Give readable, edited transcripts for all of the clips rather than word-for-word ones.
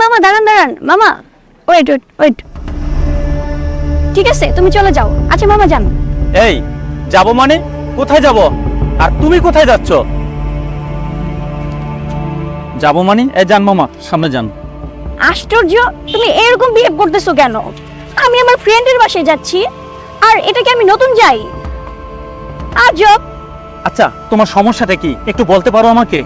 মামা দাঁড়ান দাঁড়ান, মামা ওয়েট ওয়েট ওয়েট। ঠিক আছে তুমি চলে যাও। আচ্ছা মামা যান। এই যাব মানে? কোথায় যাব? আর তুমি কোথায় যাচ্ছ? যাব মানে এই যান মামা, সামনে যান। আশ্চর্য, তুমি এরকম বিহেভ করতেছো কেন? আমি আমার ফ্রেন্ডের বাসায় যাচ্ছি, আর এটা কি আমি নতুন যাই? আজব। আচ্ছা তোমার সমস্যাটা কি একটু বলতে পারো আমাকে?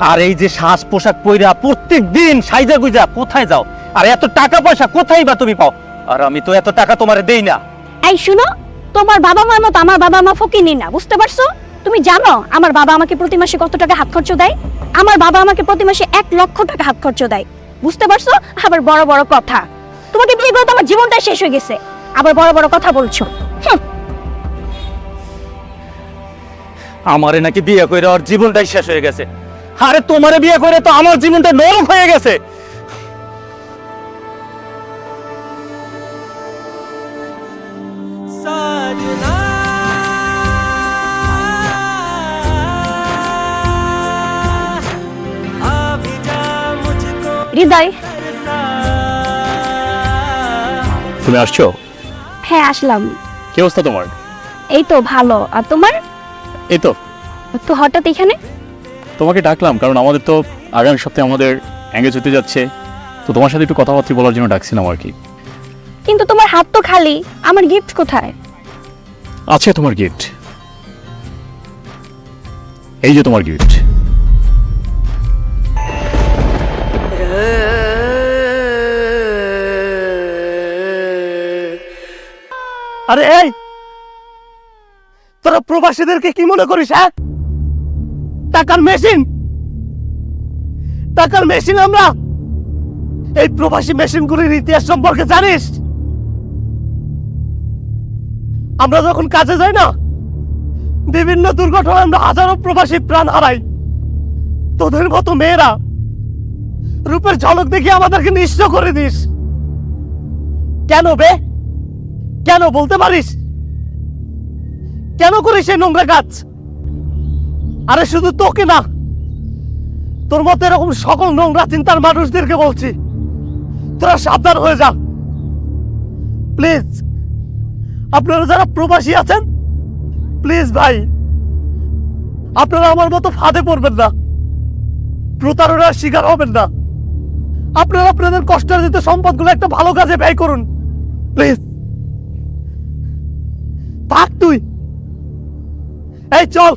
আর এই যে সাজ পোশাক পইরা প্রত্যেক দিন সাইজা গুইজা কোথায় যাও? আর এত টাকা পয়সা কোথায় বা তুমি পাও? আর আমি তো এত টাকা তোমারে দেই না। এই শুনো, তোমার বাবা মার মতো আমার বাবা মা ফকিনি না, বুঝতে পারছো? তুমি জানো আমার বাবা আমাকে প্রতি মাসে কত টাকা হাত খরচ দেয়? আমার বাবা আমাকে প্রতি মাসে 1,00,000 টাকা হাত খরচ দেয়, বুঝতে পারছো? আবার বড় বড় কথা। তোমাকে বিয়ে করে তো আমার জীবনটাই শেষ হয়ে গেছে, আবার বড় বড় কথা বলছো। আমারে নাকি বিয়ে করে ওর জীবনটাই শেষ হয়ে গেছে। আরে তোমারে বিয়ে করে তো আমার জীবনটা নরক হয়ে গেছে। হৃদয়। তুমি আসছো? হ্যাঁ আসলাম। কি অবস্থা তোমার? এই তো ভালো, আর তোমার? এই তো। তো হঠাৎ এখানে? তোমাকে ডাকলাম কারণ আমাদের তো আগামী সপ্তাহে আমাদের এঙ্গেজ হতে যাচ্ছে, তো তোমার সাথে একটু কথাবার্তা বলার জন্য ডাকছিলাম আর কি। কিন্তু তোমার হাত তো খালি, আমার গিফট কোথায়? আছে তোমার গিফট, এই যে তোমার গিফট। আরে এই তোরা প্রবাসীদেরকে কি মনে করিস? হ্যাঁ, টাকার মেশিন, টাকার মেশিন আমরা। এই প্রবাসী মেশিনগুলির ইতিহাস সম্পর্কে জানিস? আমরা যখন কাজে যাই না, বিভিন্ন দুর্ঘটনায় আমরা হাজারো প্রবাসী প্রাণ হারাই। তোদের মতো মেয়েরা রূপের ঝলক দেখে আমাদেরকে নিঃস্ব করে দিস কেন বে? কেন বলতে পারিস? কেন করিস এই নোংরা কাজ? আরে শুধু তোকে না, তোর মতো এরকম সকল নোংরা চিন্তার মানুষদেরকে বলছি, তোরা সাবধান হয়ে যা প্লিজ। আপনারা যারা প্রবাসী আছেন, প্লিজ ভাই, আপনারা আমার মতো ফাঁদে পড়বেন না, প্রতারণার শিকার হবেন না। আপনারা আপনাদের কষ্টার্জিত সম্পদগুলো একটা ভালো কাজে ব্যয় করুন প্লিজ। থাক তুই, এই চল।